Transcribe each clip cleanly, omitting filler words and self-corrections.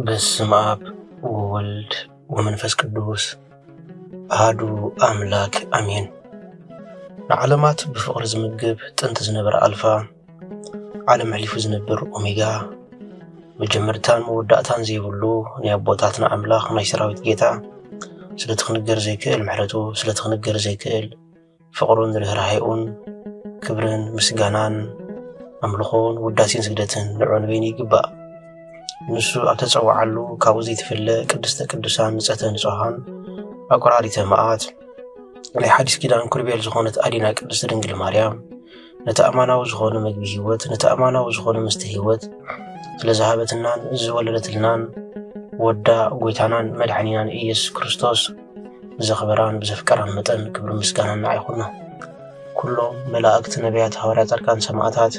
በስመ አብ ወወልድ ወመንፈስ ቅዱስ አሐዱ አምላክ አሜን። ንዓለማት ብፍቕሪ ዝምግብ ጥንቲ ዝነበረ አልፋ ዓለም ሕሊፉ ዝነብር ኦሜጋ መጀመርታን መወዳእታን ዘይብሉ ናይ አቦታትና አምላኽ ናይ ሰራዊት ጌታ ስለትኽንገር ዘይክእል ምሕረቱ ስለትኽንገር ዘይክእል ፍቕሩን ርህራሄኡን ክብርን ምስጋናን አምልኾን ውዳሴን ስግደትን ንዑ ንበይኑ ይግባእ። ንሱ ኣብ ተፀዋዓሉ ካብኡ ዘይትፍለ ቅድስተ ቅዱሳን ንጽሕተ ንጹሃን ኣቆራሪተ መዓት ናይ ሓዲስ ኪዳን ኩርቤል ዝኾነት ኣዲና ቅድስቲ ድንግል ማርያም ነቲ ኣማናዊ ዝኾነ መግቢ ህይወት ነቲ ኣማናዊ ዝኾነ ምስቲ ህይወት ስለዝሃበትናን ዝወለደትልናን ወዳ ጎይታናን መድሓኒናን ኢየሱስ ክርስቶስ ብዘኽበራን ብዘፍቀራን መጠን ክብሪ ምስጋናን ንዓይኹና። ኩሎም መላእክቲ ነቢያት ሐዋርያት ጻድቃን ሰማዕታት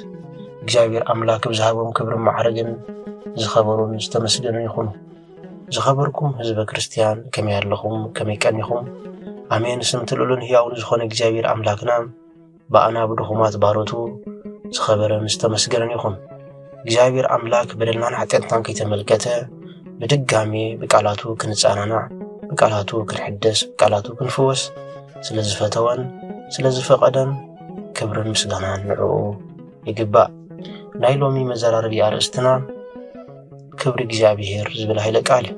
እግዚአብሔር አምላክ ብዝሃቦም ክብርን ማዕረግን ዝኸበሩን ዝተመስገኑ ይኹኑ። ዝኸበርኩም ህዝበ ክርስቲያን ከመይ ኣለኹም ከመይ ቀኒኹም? ኣሜን። ስምቲ ልዑልን ሕያውን ዝኾነ እግዚአብሔር አምላክና በኣና ብድኹማት ባሮቱ ዝኸበረን ዝተመስገነን ይኹን። እግዚአብሔር አምላክ በደልናን ኃጢአትናን ከይተመልከተ ብድጋሜ ብቃላቱ ክንጻናናዕ ብቃላቱ ክንሕደስ ብቃላቱ ክንፍወስ ስለዝፈተወን ስለዝፈቐደን ክብርን ምስጋናን ንዕኡ ይግባእ። ናይ ሎሚ መዘራረቢ ኣርእስትና ክብሪ እግዚአብሔር ዝብል ኃይለ ቃል እዩ።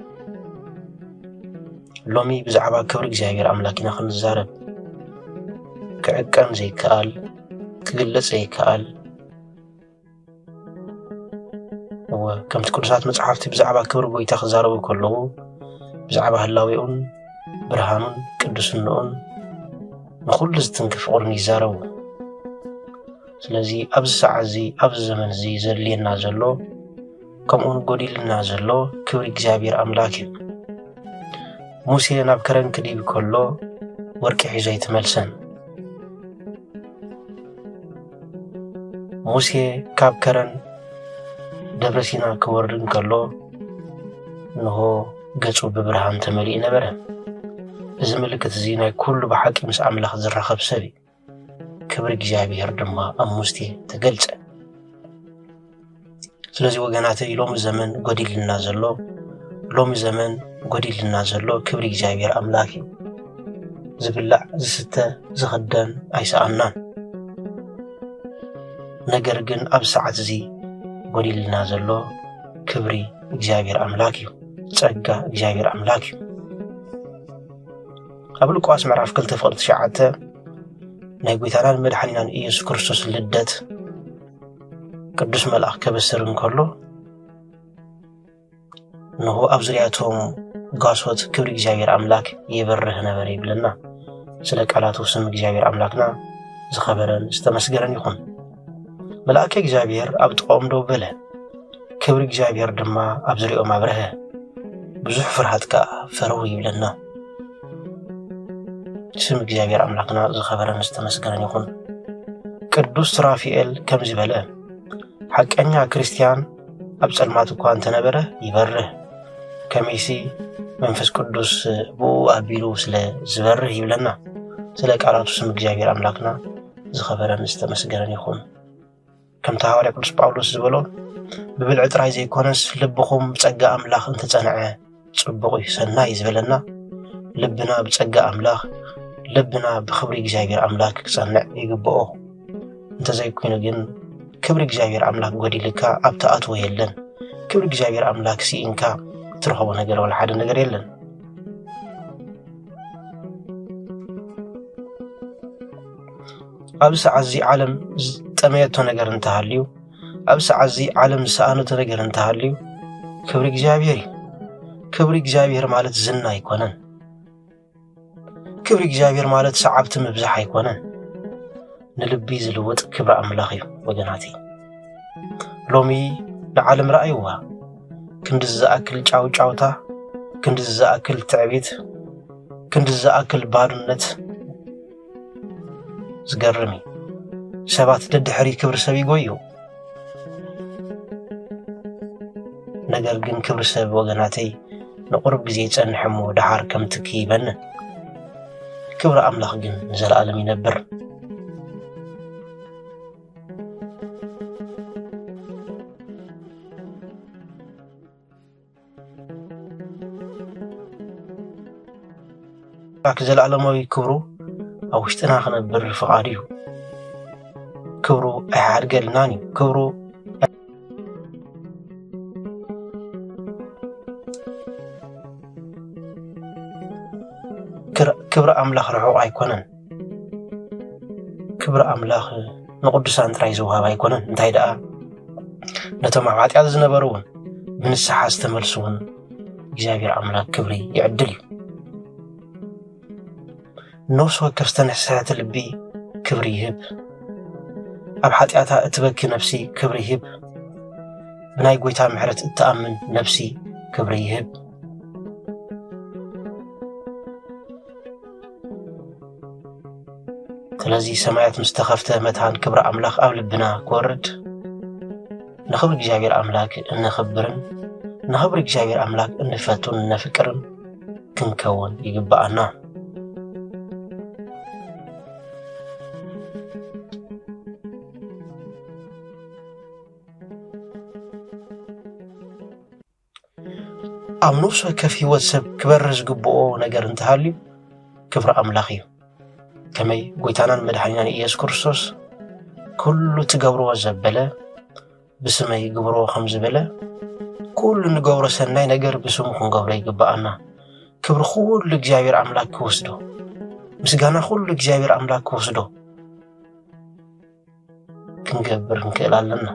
ሎሚ ብዛዕባ ክብሪ እግዚአብሔር አምላክ ኢና ክንዛረብ። ክዕቀን ዘይከኣል ክግለጽ ዘይከኣል ከምቲ ቅዱሳት መጽሓፍቲ ብዛዕባ ክብሪ ጎይታ ክዛረቡ ከለዉ ብዛዕባ ህላዌኡን ብርሃኑን ቅዱስንኡን ንኹሉ ዝትንክፍ ፍቕሩን ይዛረቡ። ስለዚ ኣብዚ ሰዓት እዚ ኣብዚ ዘመን እዚ ዘድልየና ዘሎ ከምኡውን ጎዲልና ዘሎ ክብሪ እግዚአብሔር አምላክ እዩ። ሙሴ ናብ ከረን ክዲብ ከሎ ወርቂ ሒዙ ኣይትመልሰን። ሙሴ ካብ ከረን ደብረ ሲና ክወርድ ከሎ እንሆ ገጹ ብብርሃን ተመሊኡ ነበረ። እዚ ምልክት እዚ ናይ ኩሉ ብሓቂ ምስ ኣምላኽ ዝራኸብ ሰብ እዩ። ክብሪ እግዚአብሔር ድማ ኣብ ሙሴ ተገልጸ። ስለዚ ወገናተይ ሎሚ ዘመን ጎዲልና ዘሎ ሎሚ ዘመን ጎዲልና ዘሎ ክብሪ እግዚአብሔር አምላክ እዩ። ዝብላዕ ዝስተ ዝኽደን ኣይሰኣናን። ነገር ግን ኣብ ሰዓት እዚ ጎዲልና ዘሎ ክብሪ እግዚአብሔር አምላክ እዩ። ጸጋ እግዚአብሔር አምላክ እዩ። ኣብ ሉቃስ ምዕራፍ 2:9 ናይ ጎይታናን መድሓኒናን ኢየሱስ ክርስቶስ ልደት ቅዱስ መልአክ ከበስር እንከሎ እንሆ ኣብ ዙርያቶም ጓሶት ክብሪ እግዚአብሔር አምላክ ይበርህ ነበር ይብለና። ስለ ቃላቱ ስም እግዚአብሔር አምላክና ዝኸበረን ዝተመስገነን ይኹን። መልአከ እግዚአብሔር ኣብ ጥቖም ደው በለ፣ ክብሪ እግዚአብሔር ድማ ኣብ ዙርያኦም ኣብረኸ፣ ብዙሕ ፍርሃት ከዓ ፈረው ይብለና። ስም እግዚአብሔር አምላክና ዝኸበረን ዝተመስገነን ይኹን። ቅዱስ ሱራፊኤል ከምዚ በለ፣ ሓቀኛ ክርስቲያን ኣብ ጸልማት እኳ እንተነበረ ይበርህ፣ ከመይሲ መንፈስ ቅዱስ ብኡ ኣቢሉ ስለ ዝበርህ ይብለና። ስለ ቃላቱ ስም እግዚአብሔር አምላክና ዝኸበረን ዝተመስገነን ይኹን። ከምቲ ሐዋርያ ቅዱስ ጳውሎስ ዝበሎ ብብልዒ ጥራይ ዘይኮነስ ልብኹም ብጸጋ ኣምላኽ እንተጸንዐ ጽቡቕ እዩ ሰናይ ዝበለና። ልብና ብጸጋ ኣምላኽ ልብና ብክብሪ እግዚአብሔር አምላክ ክጸንዕ ይግብኦ። እንተዘይኮይኑ ግን ክብሪ እግዚአብሔር አምላክ ጎዲልካ ኣብ ተኣትዎ የለን። ክብሪ እግዚአብሔር አምላክ ሲኢንካ ትረኽቦ ነገር ወላ ሓደ ነገር የለን። ኣብ ሰዓት እዚ ዓለም ጠመየቶ ነገር እንተሃልዩ ኣብ ሰዓት እዚ ዓለም ዝሰኣነቶ ነገር እንተሃልዩ ክብሪ እግዚአብሔር እዩ። ክብሪ እግዚአብሔር ማለት ዝና ኣይኮነን። ክብሪ እግዚአብሔር ማለት ሰዓብቲ ምብዛሕ ኣይኮነን። ንልቢ ዝልውጥ ክብሪ አምላኽ እዩ። ወገናቲ ሎሚ ንዓለም ረኣይዋ ክንዲ ዝኣክል ጫውጫውታ፣ ክንዲ ዝኣክል ትዕቢት፣ ክንዲ ዝኣክል ባዶነት ዝገርም እዩ። ሰባት ደድሕሪ ክብሪ ሰብ ይጎዩ። ነገር ግን ክብሪ ሰብ ወገናተይ ንቁርብ ግዜ ይጸንሕ እሞ ድሓር ከም ትኪ ይበንን። ክብሪ አምላኽ ግን ንዘለኣለም ይነብር። ኣምላክ ዘለዓለማዊ ክብሩ ኣብ ውሽጥና ክነብር ፍቓድ እዩ። ክብሩ ኣይሓድገለናን እዩ። ክብሪ ኣምላኽ ርሑቕ ኣይኮነን። ክብሪ ኣምላኽ ንቅዱሳን ጥራይ ዝውሃብ ኣይኮነን። እንታይ ደኣ ነቶም ኣብ ኃጢአት ዝነበሩ እውን ብንስሓ ዝተመልሱ እውን እግዚኣብሔር ኣምላክ ክብሪ ይዕድል እዩ። ነፍሲ ወከፍ ዝተነስሐት ልቢ ክብሪ ይህብ። ኣብ ኃጢአታ እትበኪ ነፍሲ ክብሪ ይህብ። ብናይ ጎይታ ምሕረት እትኣምን ነፍሲ ክብሪ ይህብ። ስለዚ ሰማያት ምስ ተኸፍተ መታን ክብሪ ኣምላኽ ኣብ ልብና ክወርድ ንኽብሪ እግዚኣብሔር ኣምላክ እንኽብርን ንኽብሪ እግዚኣብሔር ኣምላክ እንፈቱን ነፍቅርን ክንከውን ይግባአና። ኣብ ነፍሲ ወከፍ ሂወት ሰብ ክበርህ ዝግብኦ ነገር እንተሃልዩ ክብሪ ኣምላኽ እዩ። ከመይ ጎይታናን መድሓኒናን ኢየሱስ ክርስቶስ ኩሉ ትገብርዎ ዘበለ ብስመይ ግብሮ ከም ዝበለ ኩሉ ንገብሮ ሰናይ ነገር ብስሙ ክንገብሮ ይግባአና። ክብሪ ኩሉ እግዚኣብሔር ኣምላክ ክወስዶ፣ ምስጋና ኩሉ እግዚኣብሔር ኣምላክ ክወስዶ ክንገብር ክንክእል ኣለና።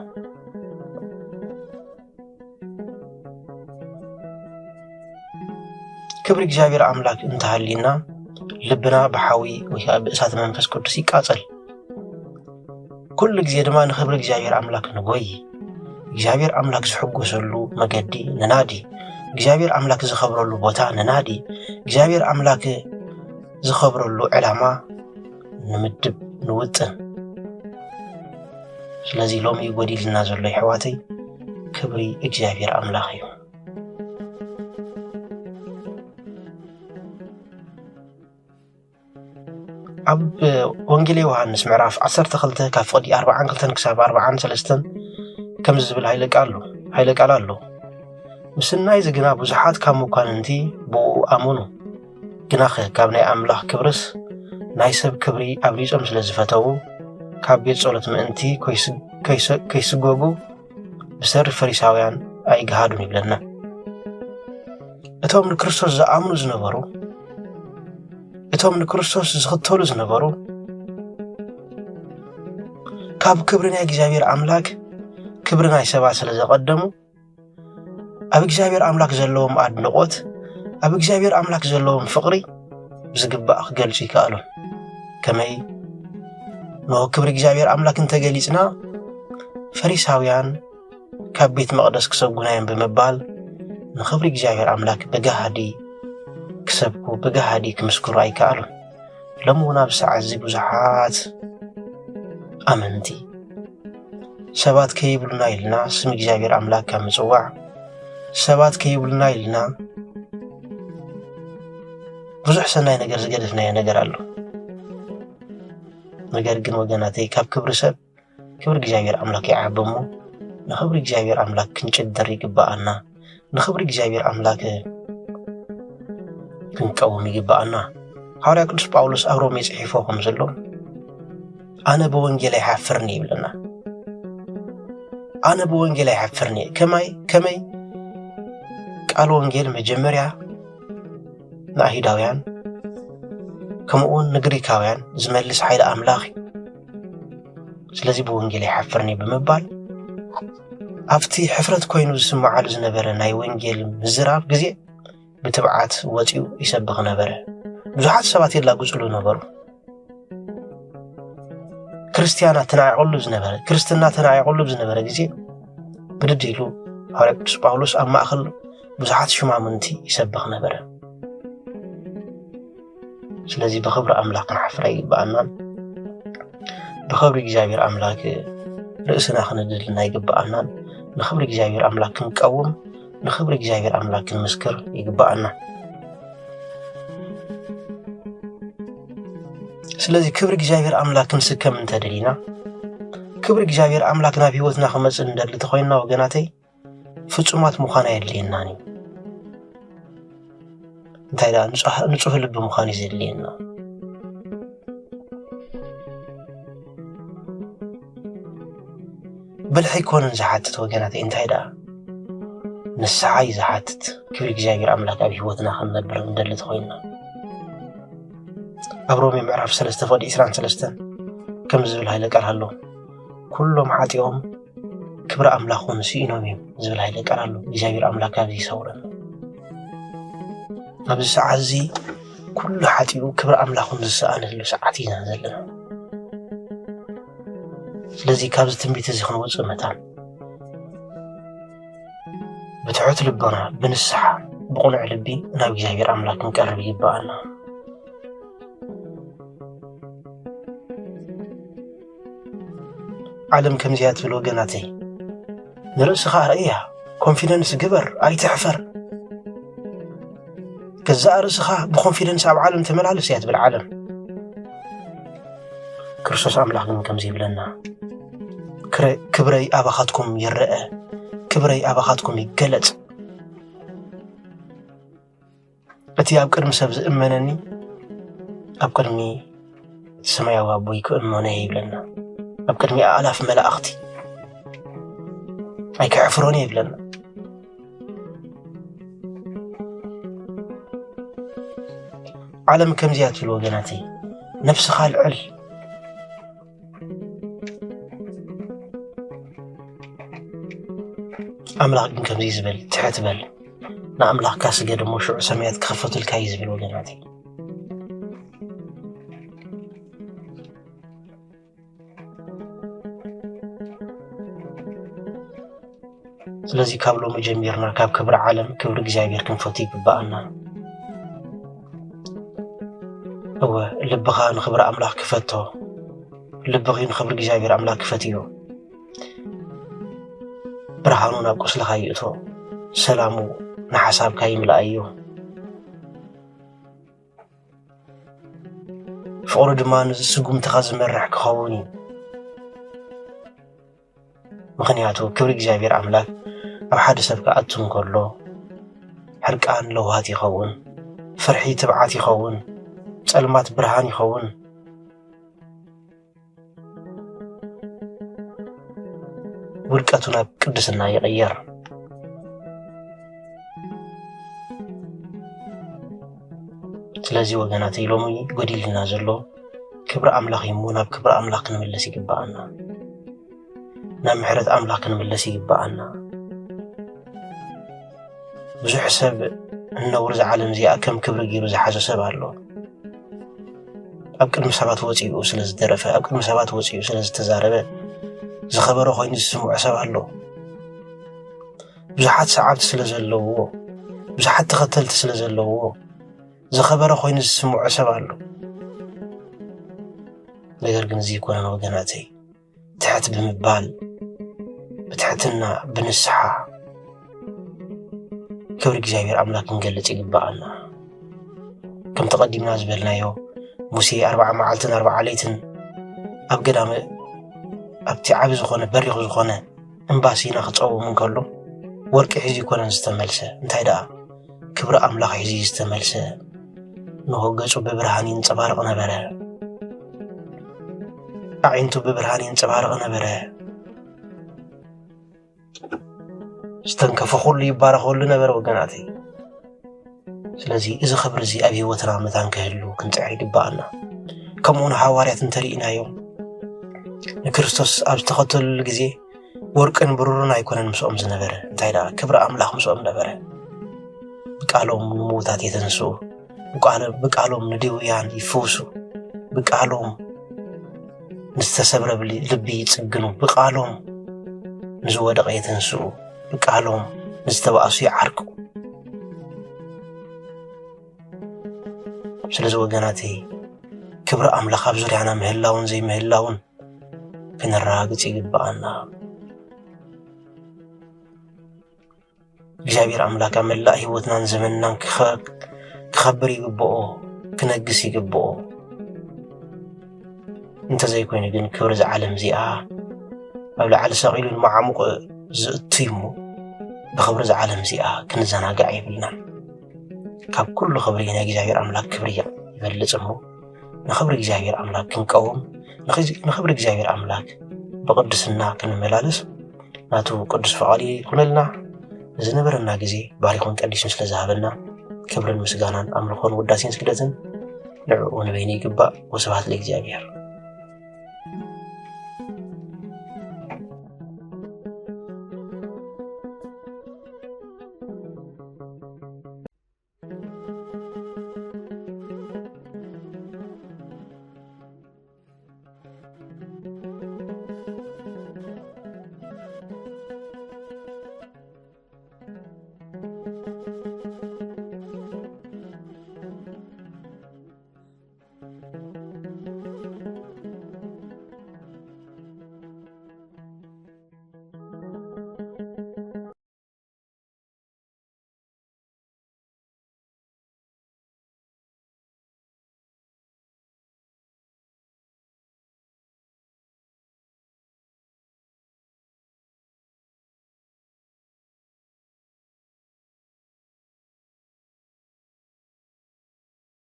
ክብሪ እግዚኣብሔር ኣምላክ እንተሃሊና ልብና ብሓዊ ወይ ከዓ ብእሳት መንፈስ ቅዱስ ይቃፀል። ኩሉ ግዜ ድማ ንኽብሪ እግዚኣብሔር ኣምላክ ንጎይ፣ እግዚኣብሔር ኣምላክ ዝሕጎሰሉ መገዲ ንናዲ፣ እግዚኣብሔር ኣምላክ ዝኸብረሉ ቦታ ንናዲ፣ እግዚኣብሔር ኣምላክ ዝኸብረሉ ዕላማ ንምድብ ንውጥን። ስለዚ ሎሚ ጎዲልና ዘሎ ኣሕዋተይ ክብሪ እግዚኣብሔር ኣምላኽ እዩ። ኣብ ወንጌል ዮሃንስ ምዕራፍ 12 ካብ ፍቕዲ 42 ክሳብ 43 ከም ዝብል ሃይለ ቃል ኣሎ። ምስናይ ዝግና ብዙሓት ካብ መኳንንቲ ብኡ ኣመኑ፣ ግናኸ ካብ ናይ ኣምላኽ ክብርስ ናይ ሰብ ክብሪ ኣብሊፆም ስለ ዝፈተዉ ካብ ቤት ጸሎት ምእንቲ ከይስጎጉ ብሰሪ ፈሪሳውያን ኣይገሃዱን ይብለና። እቶም ንክርስቶስ ዝኣምኑ ዝነበሩ፣ እቶም ንክርስቶስ ዝኽተሉ ዝነበሩ ካብ ክብሪ ናይ እግዚኣብሔር ኣምላክ ክብሪ ናይ ሰባት ስለ ዘቐደሙ ኣብ እግዚኣብሔር ኣምላክ ዘለዎም ኣድንቖት፣ ኣብ እግዚኣብሔር ኣምላክ ዘለዎም ፍቕሪ ብዝግባእ ክገልጹ ይከኣሉን። ከመይ ንሆ ክብሪ እግዚኣብሔር ኣምላክ እንተገሊጽና ፈሪሳውያን ካብ ቤት መቕደስ ክሰጉናዮም ብምባል ንኽብሪ እግዚኣብሔር ኣምላክ ብገሃዲ ክሰብኩ ብገሃዲ ክምስክሩ ኣይከኣሉን። ሎሚ እውን ኣብ ሰዓት እዚ ብዙሓት ኣመንቲ ሰባት ከይብሉና ኢልና ስም እግዚኣብሔር ኣምላክ ካብ ምጽዋዕ፣ ሰባት ከይብሉና ኢልና ብዙሕ ሰናይ ነገር ዝገደፍናዮ ነገር ኣሎ። ነገር ግን ወገናተይ ካብ ክብሪ ሰብ ክብሪ እግዚኣብሔር ኣምላክ ይዓቢ እሞ ንኽብሪ እግዚኣብሔር ኣምላክ ክንጭደር ይግባአና። ንኽብሪ እግዚኣብሔር ኣምላክ ክንቀውም ይግባአና። ሐዋርያ ቅዱስ ጳውሎስ ኣብ ሮሜ ጽሒፎ ከም ዘሎ ኣነ ብወንጌል ኣይሓፍርኒ ይብለና። ኣነ ብወንጌል ኣይሓፍርኒ ከመይ ቃል ወንጌል መጀመርያ ንኣይሁዳውያን ከምኡውን ንግሪካውያን ዝመልስ ሓይሊ ኣምላኽ እዩ። ስለዚ ብወንጌል ኣይሓፍርኒ ብምባል ኣብቲ ሕፍረት ኮይኑ ዝስማዓሉ ዝነበረ ናይ ወንጌል ምዝራብ ግዜ ብትብዓት ወፂኡ ይሰብኽ ነበረ። ብዙሓት ሰባት የላግፅሉ ነበሩ። ክርስትና ተናዒቑሉ ዝነበረ ግዜ ብድድ ኢሉ ሐዋርያ ቅዱስ ጳውሎስ ኣብ ማእኸል ብዙሓት ሽማምንቲ ይሰብኽ ነበረ። ስለዚ ብኽብሪ ኣምላክ ክንሓፍር ይግባአናን። ብኽብሪ እግዚኣብሔር ኣምላክ ርእስና ክንድልና ይግባአናን። ንኽብሪ እግዚኣብሔር ኣምላክ ክንቀውም፣ ንኽብሪ እግዚኣብሔር ኣምላክ ክንምስክር ይግባአና። ስለዚ ክብሪ እግዚኣብሔር ኣምላክ ክንስከም እንተደሊና፣ ክብሪ እግዚኣብሔር ኣምላክ ናብ ሂወትና ክመጽእ እንደሊ ተኾይንና ወገናተይ ፍጹማት ምዃን የድልየናን እዩ። እንታይ ዳ ንጹህ ልቢ ምዃን እዩ ዘድልየና بلحي كونن زحاتت وجنات انتهي دا نسعي زحاتت كبر እግዚአብሔር አምላክ አብ ህይወትና ከነበር እንደልት ሆይና አብሮም የምዕራፍ 3 ፈዲ 23 ከም ዝብል ኃይለ ቃል አለው ኩሎም ኃጢኦም ክብር አምላኹን ሲኢኖም ዝብል ኃይለ ቃል አለው እግዚአብሔር አምላክ አብ ይሰውረን ኣብዚ ሰዓት እዚ ኩሉ ኃጢኡ ክብር አምላኹን ዝሰአነሉ ሰዓት ኢና ዘለና ስለዚህ ካብዝ ትንቢት እዚ ክንወፅእ መታን بتحوت لبنا بنسحة بقنع لبي ناوي እግዚአብሔር አምላክ እንቀርብ ይባአና ዓለም ከምዚያት ብሎ ገናተይ ንርእስኻ ርእያ ኮንፊደንስ ግበር ኣይትሕፈር ገዛ ርእስኻ ብኮንፊደንስ ኣብ ዓለም ተመላለስ እያ ትብል ዓለም ክርስቶስ አምላክ ግን ከምዚ ይብለና ክብረይ ኣባኻትኩም ይርአ كبري أباخاتكم يقلت أتي أبقر مسابز إمانني أبقر مي سمايا وابويك إماني يبلنا أبقر مي آلاف ملا أختي أي كعفروني يبلنا عالم كم زياد في الوغناتي نفس خال عل أملاك إنكم زي زبل تحت بل نا أملاك كاس قدم وشوع سميات كخفت الكايز بالوجناتي ስለዚህ ካብሎ መጀመርና ካብ ክብር ዓለም ክብር እግዚአብሔር ክንፈቱ ይግባአና هو ልብኻ ንክብር አምላክ ክፈቶ ልብኺ ንክብር እግዚአብሔር አምላክ ክፈትዮ برهانون أبقص لخايئتو سلامو نحساب كايم لأيو فقر دمان سقوم تخاز مرح كخوني مخنياتو كبر እግዚአብሔር أملاك أو حد سبك أتون كله حركان لوهات يخون فرحي تبعات يخون سلمات برهان يخون ውድቀቱን ቅድስና ይቀየር ስለዚህ ወገናት ይሎሙ ጎዲልና ዘሎ ክብር አምላክ ይሙና ክብር አምላክ ንመለስ ይግባአና ና ምሕረት አምላክ ንመለስ ይግባአና ብዙ ሕሰብ እንነብር ዘዓለም እዚኣ ከም ክብሪ ገይሩ ዝሓዘ ሰብ ኣሎ ኣብ ቅድሚ ሰባት ወፂኡ ስለዝደረፈ ኣብ ቅድሚ ሰባት ወፂኡ ስለዝተዛረበ زخبره خوين السموع سبالو بزحات ساعات سلازلو بزحات تختلت سلازلو زخبره خوين السموع سبالو ነገር ግን እዚህ ኮነ ነው ወገናተይ ተሐት በመባል በተሐትና በንስሐ ክብር እግዚአብሔር አምላክ እንገልጽ ይግባአና ከም ተቀዲምና ዝበልናዮ ሙሴ 40 መዓልትን 40 ሌሊትን ኣብ ገዳም أبتي عابز خونه بريخ خونه إمباسينا خطأو من كله ورك حزي كونن استملسه انتهي دا كبر أملاك حزي استملسه نهوجسو ببرهانين صبارق نبره أعينتو ببرهانين صبارق نبره استنكف خلي بارخ خلي نبره وجناتي سلازي إذا خبر زي أبي وترى متان كهلو كنت عيد بقنا كمون حواريات انترينا يوم ክርስቶስ ኣብ ተኸተሉ ግዜ ወርቅን ብሩርን ኣይኮነን ምስኦም ዝነበረ እንታይ ዳ ክብር አምላክ ምስኦም ነበረ በቃሎም ንሞታት የተነሱ በቃሎም ንድውያን ይፈውሱ በቃሎም ንስተሰብረ ልቢ ይጽግኑ በቃሎም ንዝወደቀ የተነሱ በቃሎም ንዝተባእሱ ይዓርቁ ስለዚህ ወገናቴ ክብር አምላክ ኣብ ዙርያና ምህላውን ዘይምህላውን كنراقص يግባአና እግዚአብሔር አምላክ አመላ ህይወትናን ዘመንናን ክኸብር ይግባኦ ክነግስ ይግባኦ እንተ ዘይኮይነ ግን ክብር ዘዓለም እዚኣ ኣብ ላዕሊ ሰቂሉን ማዓሙቕ ዝእትይሙ ብክብሪ ዘዓለም እዚኣ ክንዘናጋዕ ይብልናን ካብ ኩሉ ክብሪ ናይ እግዚኣብሔር ኣምላክ ክብሪ ይበልጽ እሞ ንኽብሪ እግዚኣብሔር ኣምላክ ክንቀውም ንኽብሪ እግዚኣብሔር ኣምላክ ብቅድስና ክንመላለስ ናቱ ቅዱስ ፈቃዲ ይኹነልና። ዝነበረና ግዜ ባሪኹን ቀዲሱን ስለ ዝሃበና ክብርን ምስጋናን ኣምልኾን ውዳሴን ስግደትን ንዕኡ ንበይኑ ይግባእ። ወስብሐት ለእግዚአብሔር።